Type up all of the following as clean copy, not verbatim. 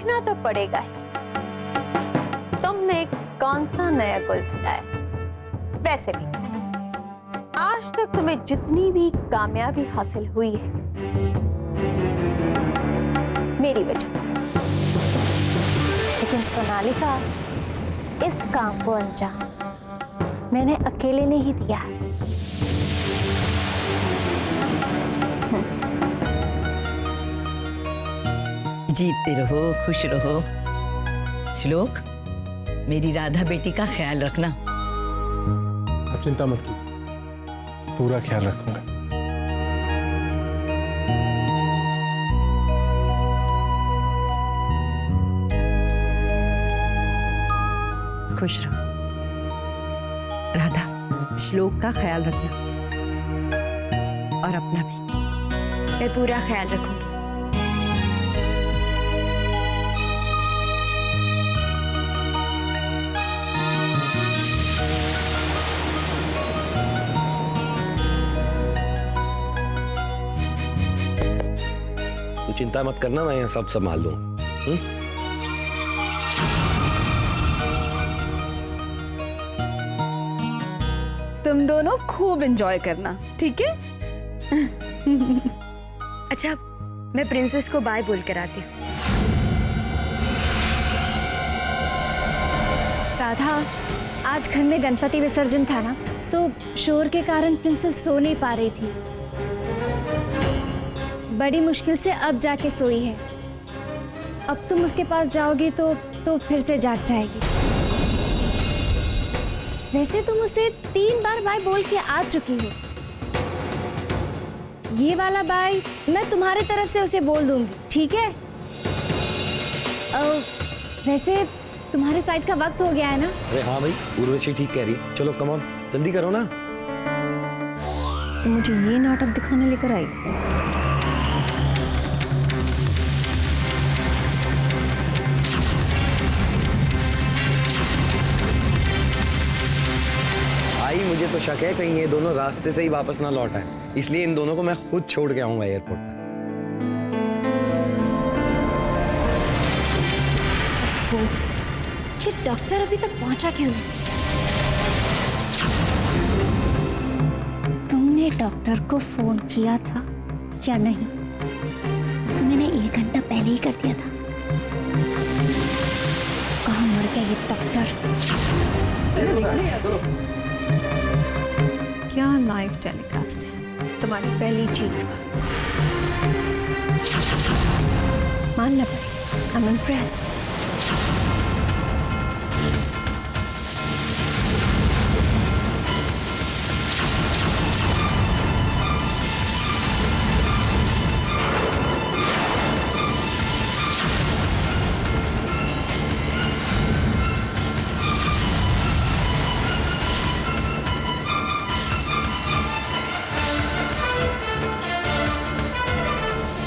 देखना तो पड़ेगा ही तुमने कौन सा नया गुल खिलाया। वैसे भी आज तक तुम्हें जितनी भी कामयाबी हासिल हुई है मेरी वजह से, लेकिन सोनालिका, इस काम को अंजाम मैंने अकेले नहीं दिया है। जीते रहो, खुश रहो। श्लोक, मेरी राधा बेटी का ख्याल रखना। आप चिंता मत कीजिए, पूरा ख्याल रखूंगा। खुश रहो। राधा, श्लोक का ख्याल रखना और अपना भी। मैं पूरा ख्याल रखूंगी। तू चिंता मत करना, मैं यहाँ सब संभाल लूंगा। तुम दोनों खूब एंजॉय करना, ठीक है? अच्छा, मैं प्रिंसेस को बाय बोल कर आती हूँ। राधा, आज घर में गणपति विसर्जन था ना, तो शोर के कारण प्रिंसेस सो नहीं पा रही थी। बड़ी मुश्किल से अब जाके सोई है। अब तुम उसके पास जाओगी तो फिर से जाग जाएगी। वैसे तुम उसे 3 बार बाय बोल के आ चुकी हो। ये वाला बाय मैं तुम्हारे तरफ से उसे बोल दूंगी, ठीक है? वैसे तुम्हारे फ्लाइट का वक्त हो गया है ना? अरे हाँ भाई, उर्वशी ठीक कह रही। चलो कम ऑन, जल्दी करो ना। तो मुझे ये नाटक दिखाने लेकर आई। आई, मुझे तो शक है कहीं ये दोनों रास्ते से ही वापस ना लौट आए, इसलिए इन दोनों को मैं खुद छोड़ के आऊंगा एयरपोर्ट पर। ये डॉक्टर अभी तक पहुंचा क्यों नहीं? तुमने डॉक्टर को फोन किया था या नहीं? मैंने 1 घंटा पहले ही कर दिया था। कहाँ मर गया ये डॉक्टर? क्या लाइव टेलीकास्ट है तुम्हारी पहली जीत का। मानना पड़ेगा, आई एम इम्प्रेस्ड।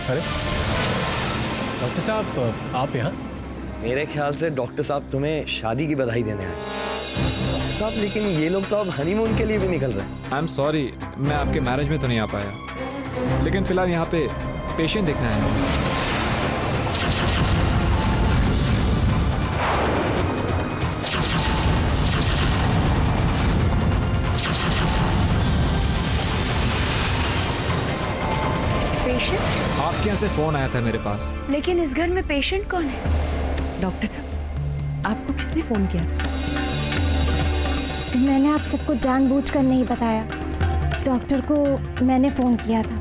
अरे डॉक्टर साहब, आप यहाँ? मेरे ख्याल से डॉक्टर साहब तुम्हें शादी की बधाई देने आए। डॉक्टर साहब, लेकिन ये लोग तो अब हनीमून के लिए भी निकल रहे हैं। आई एम सॉरी, मैं आपके मैरिज में तो नहीं आ पाया, लेकिन फिलहाल यहाँ पे पेशेंट देखना है। आपके यहाँ से फोन आया था मेरे पास। लेकिन इस घर में पेशेंट कौन है? डॉक्टर साहब, आपको किसने फोन किया? मैंने आप सबको जानबूझकर नहीं बताया। डॉक्टर को मैंने फोन किया था।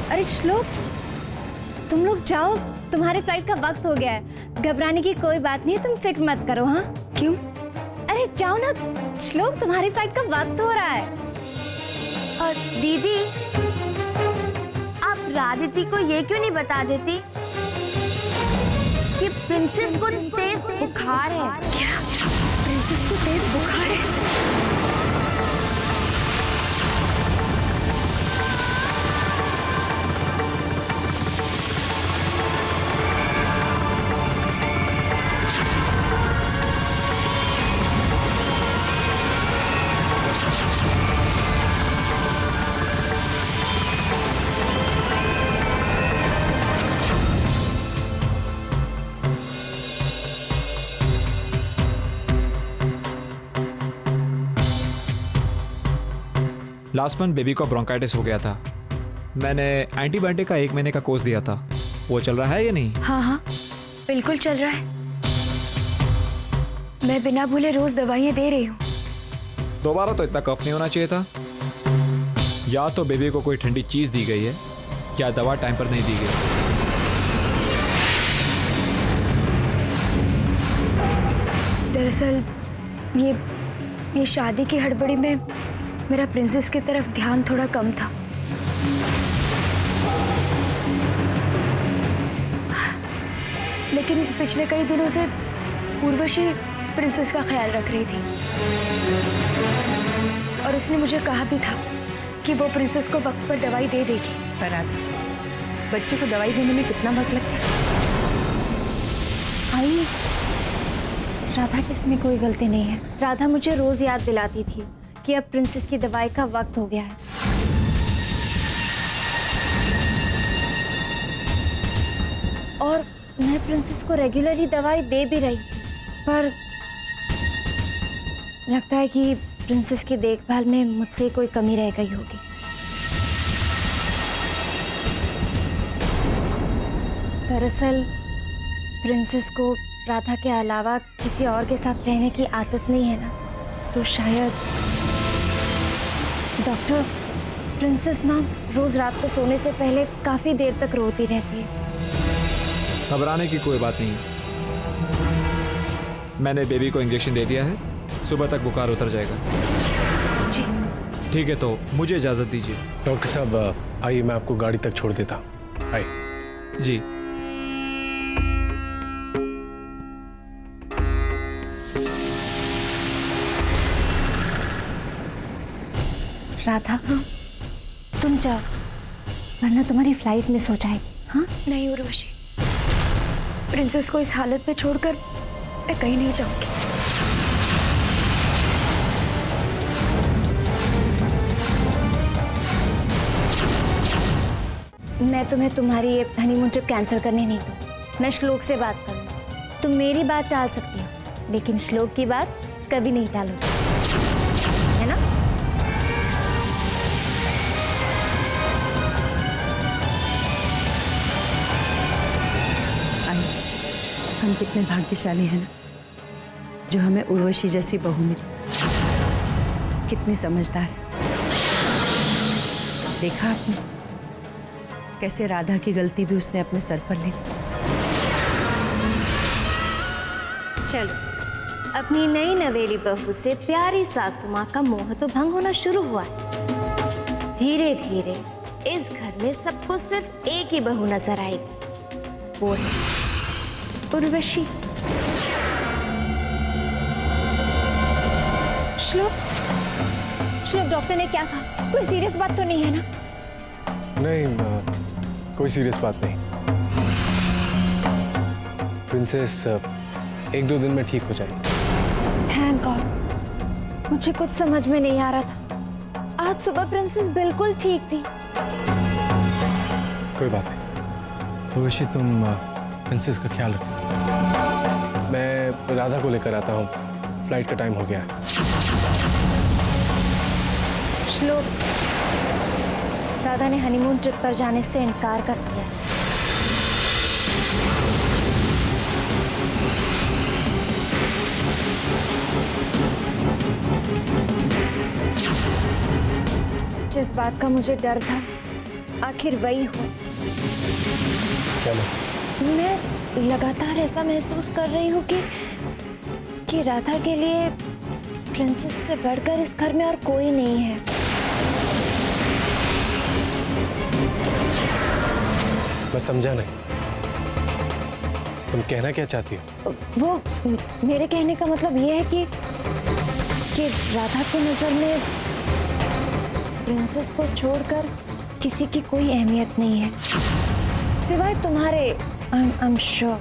अरे श्लोक, तुम लोग जाओ, तुम्हारे फ्लाइट का वक्त हो गया है। घबराने की कोई बात नहीं है, तुम फिक्र मत करो। हाँ, क्यों? अरे जाओ ना श्लोक, तुम्हारी फ्लाइट का वक्त हो रहा है। और दीदी, आप राधिति को ये क्यों नहीं बता देती कि प्रिंसेस को तेज बुखार है? क्या प्रिंसेस को तेज बुखार है? लास्ट मंथ बेबी को ब्रोंकाइटिस हो गया था। मैंने एंटीबायोटिक का 1 महीने का कोर्स दिया था, वो चल रहा है या नहीं? हाँ हाँ बिल्कुल चल रहा है। मैं बिना भूले रोज दवाइयाँ दे रही हूँ। दोबारा तो इतना कफ नहीं होना चाहिए था। या तो बेबी को कोई ठंडी चीज दी गई है या दवा टाइम पर नहीं दी गई। दरअसल ये शादी की हड़बड़ी में मेरा प्रिंसेस की तरफ ध्यान थोड़ा कम था। लेकिन पिछले कई दिनों से उर्वशी प्रिंसेस का ख्याल रख रही थी और उसने मुझे कहा भी था कि वो प्रिंसेस को वक्त पर दवाई दे देगी। पर राधा, बच्चे को दवाई देने में कितना वक्त लगता है? आई, राधा की इसमें कोई गलती नहीं है। राधा मुझे रोज याद दिलाती थी कि अब प्रिंसेस की दवाई का वक्त हो गया है। और मैं प्रिंसेस को रेगुलरली दवाई दे भी रही थी, पर लगता है कि प्रिंसेस की देखभाल में मुझसे कोई कमी रह गई होगी। दरअसल प्रिंसेस को राधा के अलावा किसी और के साथ रहने की आदत नहीं है ना, तो शायद डॉक्टर, प्रिंसेस ना रोज रात को सोने से पहले काफी देर तक रोती रहती है। घबराने की कोई बात नहीं है। मैंने बेबी को इंजेक्शन दे दिया है, सुबह तक बुखार उतर जाएगा। जी ठीक है, तो मुझे इजाजत दीजिए। डॉक्टर साहब आइए, मैं आपको गाड़ी तक छोड़ देता हूँ। आइए। जी। राधा, तुम जाओ वरना तुम्हारी फ्लाइट मिस हो जाएगी। हाँ नहीं उर्वशी, प्रिंसेस को इस हालत में छोड़कर मैं कहीं नहीं जाऊंगी। मैं तुम्हें तुम्हारी ये हनीमून ट्रिप कैंसिल करने नहीं दूँ। मैं श्लोक से बात करूँ। तुम मेरी बात टाल सकती हो लेकिन श्लोक की बात कभी नहीं टालोगी, है ना? हम कितने भाग्यशाली हैं ना, जो हमें उर्वशी जैसी बहू मिली। कितनी समझदार है। देखा आपने कैसे राधा की गलती भी उसने अपने सर पर ली। चलो, अपनी नई नवेली बहू से प्यारी सासू माँ का मोह तो भंग होना शुरू हुआ है। धीरे धीरे इस घर में सबको सिर्फ एक ही बहू नजर आएगी, वो है उर्वशी। श्लोक, श्लोक, डॉक्टर ने क्या कहा? कोई सीरियस बात तो नहीं है ना? नहीं, कोई सीरियस बात नहीं। प्रिंसेस 1-2 दिन में ठीक हो जाएगी। Thank God. मुझे कुछ समझ में नहीं आ रहा था। आज सुबह प्रिंसेस बिल्कुल ठीक थी। कोई बात नहीं। उर्वशी, तुम प्रिंसेस का ख्याल रखो। मैं राधा को लेकर आता हूँ, फ्लाइट का टाइम हो गया है। श्लोक, राधा ने हनीमून ट्रिप पर जाने से इनकार कर दिया। जिस बात का मुझे डर था आखिर वही हो। चलो। मैं लगातार ऐसा महसूस कर रही हूँ कि राधा के लिए प्रिंसेस से बढ़कर इस घर में और कोई नहीं है। मैं समझा नहीं, तुम कहना क्या चाहती हो? वो मेरे कहने का मतलब ये है कि राधा की नजर में प्रिंसेस को छोड़कर किसी की कोई अहमियत नहीं है सिवाय तुम्हारे। I'm sure.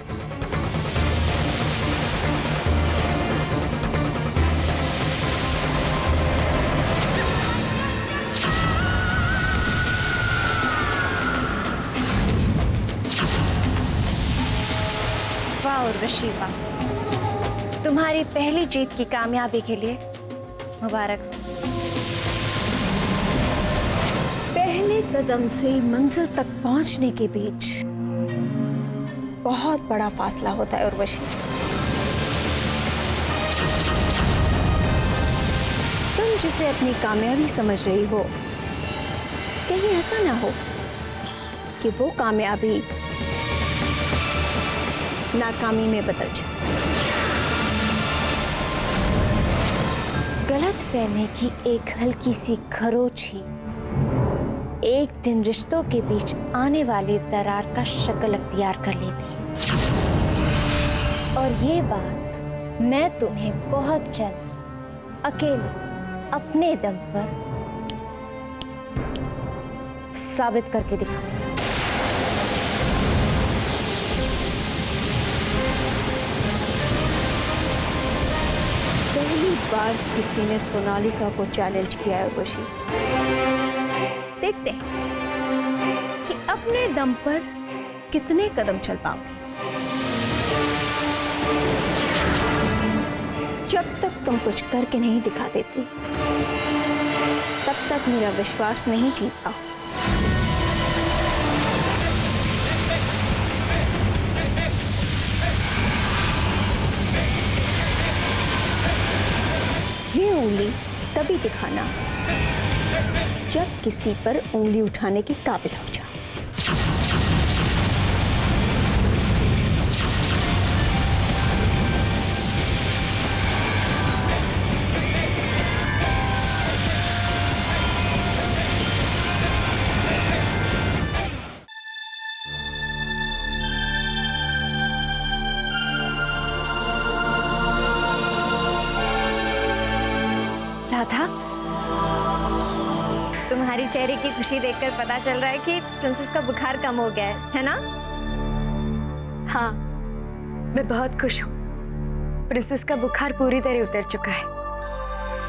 वाह उर्वशी वाह, तुम्हारी पहली जीत की कामयाबी के लिए मुबारक। पहले कदम से मंजिल तक पहुंचने के बीच बहुत बड़ा फासला होता है उर्वशी। तुम जिसे अपनी कामयाबी समझ रही हो, कहीं ऐसा ना हो कि वो कामयाबी नाकामी में बदल जाए। गलतफहमी की एक हल्की सी खरोच ही एक दिन रिश्तों के बीच आने वाली दरार का शक्ल अख्तियार कर लेती है। और ये बात मैं तुम्हें बहुत जल्द अकेले अपने दम पर साबित करके दिखाऊंगी। पहली बार किसी ने सोनालिका को चैलेंज किया है उर्वशी। देखते हैं कि अपने दम पर कितने कदम चल पाओगे। जब तक तुम कुछ करके नहीं दिखा देती, तब तक मेरा विश्वास नहीं जीत पाओ। ये उंगली तभी दिखाना जब किसी पर उंगली उठाने के काबिल हो जाओ। राधा, तुम्हारी चेहरे की खुशी देखकर पता चल रहा है कि प्रिंसेस का बुखार कम हो गया है ना? हाँ, मैं बहुत खुश हूँ। प्रिंसेस का बुखार पूरी तरह उतर चुका है।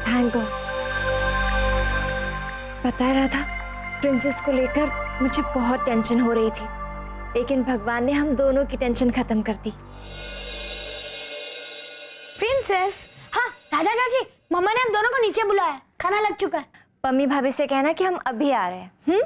Thank God. पता है राधा, प्रिंसेस को लेकर मुझे बहुत टेंशन हो रही थी, लेकिन भगवान ने हम दोनों की टेंशन खत्म कर दी। प्रिंसेस, हाँ दादा चाची, मम्मा ने हम दोनों को नीचे बुलाया, खाना लग चुका है। पम्मी भाभी से कहना कि हम अभी आ रहे हैं।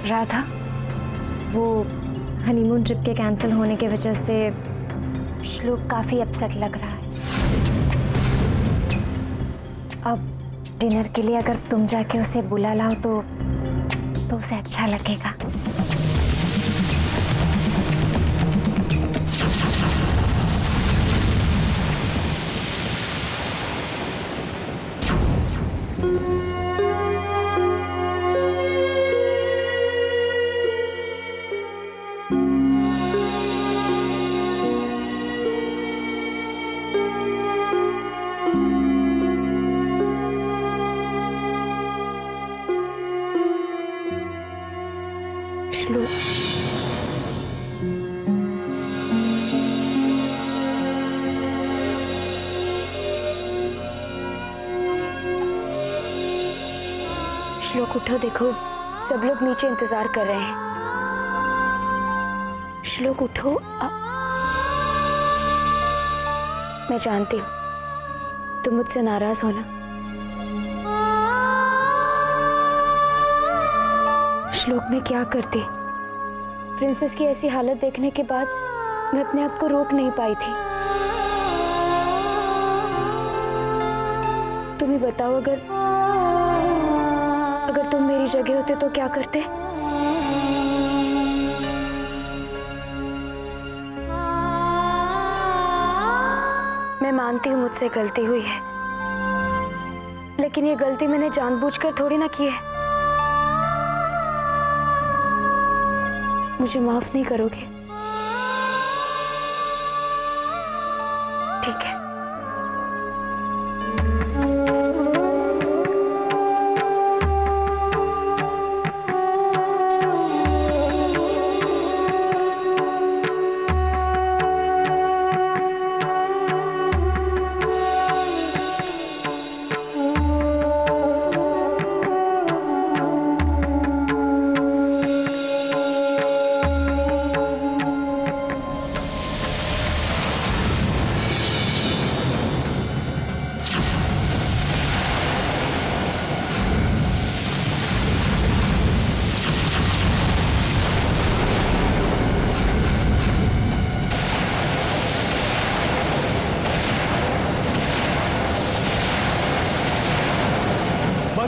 राधा, वो हनीमून ट्रिप के कैंसिल होने की वजह से श्लोक काफी अपसेट लग रहा है। अब डिनर के लिए अगर तुम जाके उसे बुला लाओ तो उसे अच्छा लगेगा। श्लोक, श्लोक उठो, देखो सब लोग नीचे इंतजार कर रहे हैं। श्लोक उठो। मैं जानती हूँ तुम मुझसे नाराज हो ना। श्लोक, मैं क्या करती? प्रिंसेस की ऐसी हालत देखने के बाद मैं अपने आप को रोक नहीं पाई थी। तुम ही बताओ, अगर तुम मेरी जगह होते तो क्या करते? मैं मानती हूँ मुझसे गलती हुई है, लेकिन ये गलती मैंने जानबूझकर थोड़ी ना की है। मुझे माफ नहीं करोगे? ठीक है।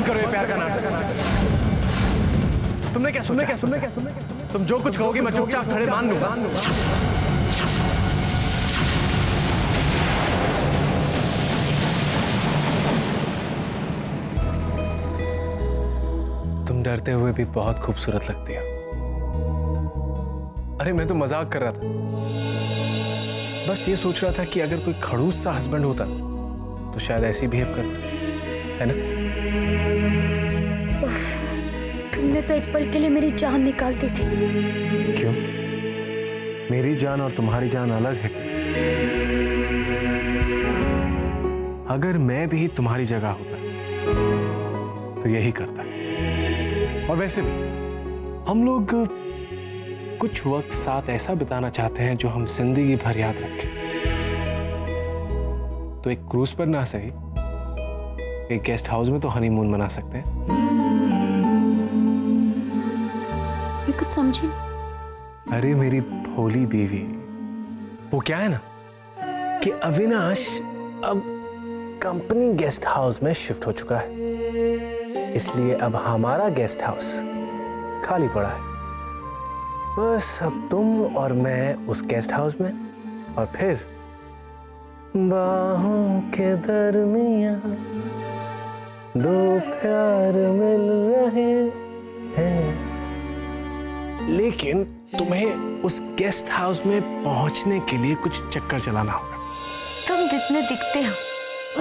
बंद करो ये प्यार का नाटक। तुमने क्या सोचा? तुम जो कुछ कहोगी मैं चुपचाप खड़े मान लूंगा। तुम डरते हुए भी बहुत खूबसूरत लगती हो। अरे मैं तो मजाक कर रहा था, बस ये सोच रहा था कि अगर कोई खड़ूस सा हस्बैंड होता तो शायद ऐसी बिहेव करता, है ना? तुमने तो एक पल के लिए मेरी जान निकाल दी थी। क्यों? मेरी जान और तुम्हारी जान अलग है क्या? अगर मैं भी तुम्हारी जगह होता तो यही करता। और वैसे भी हम लोग कुछ वक्त साथ ऐसा बिताना चाहते हैं जो हम जिंदगी भर याद रखें। तो एक क्रूज पर ना सही, एक गेस्ट हाउस में तो हनीमून मना सकते हैं। मैं कुछ समझी। अरे मेरी भोली बीवी, वो क्या है ना कि अविनाश अब कंपनी गेस्ट हाउस में शिफ्ट हो चुका है, इसलिए अब हमारा गेस्ट हाउस खाली पड़ा है। बस अब तुम और मैं उस गेस्ट हाउस में, और फिर बाहों के दरमियां दो प्यार मिल रहे हैं। लेकिन तुम्हें उस गेस्ट हाउस में पहुंचने के लिए कुछ चक्कर चलाना होगा। तुम जितने दिखते हो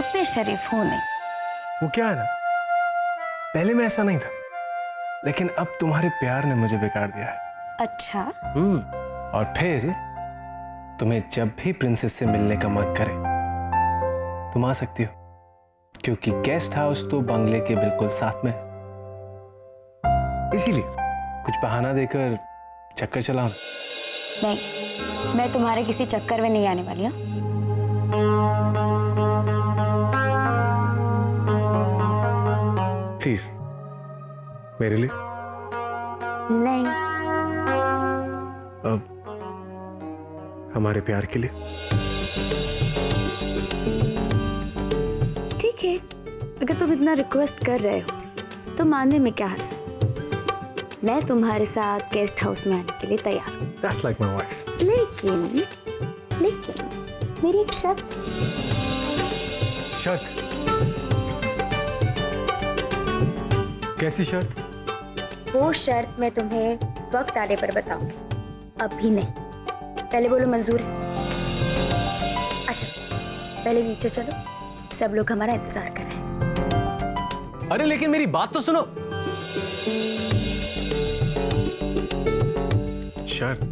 उतने शरीफ हो नहीं। वो क्या है ना, पहले मैं ऐसा नहीं था, लेकिन अब तुम्हारे प्यार ने मुझे बिगाड़ दिया है। अच्छा, और फिर तुम्हें जब भी प्रिंसेस से मिलने का मन करे तुम आ सकती हो, क्योंकि गेस्ट हाउस तो बंगले के बिल्कुल साथ में है। इसीलिए कुछ बहाना देकर चक्कर चलाओ। नहीं, मैं तुम्हारे किसी चक्कर में नहीं आने वाली। प्लीज मेरे लिए। नहीं, अब हमारे प्यार के लिए। ठीक है, अगर तुम इतना रिक्वेस्ट कर रहे हो तो मानने में क्या हर्ज है। मैं तुम्हारे साथ गेस्ट हाउस में आने के लिए तैयार हूँ। That's like my wife. लेकिन मेरी एक शर्त। शर्त? कैसी शर्त? वो शर्त मैं तुम्हें वक्त आने पर बताऊंगी, अभी नहीं। पहले बोलो मंजूर है? अच्छा, पहले नीचे चलो, सब लोग हमारा इंतजार कर रहे हैं। अरे लेकिन मेरी बात तो सुनो। शर्त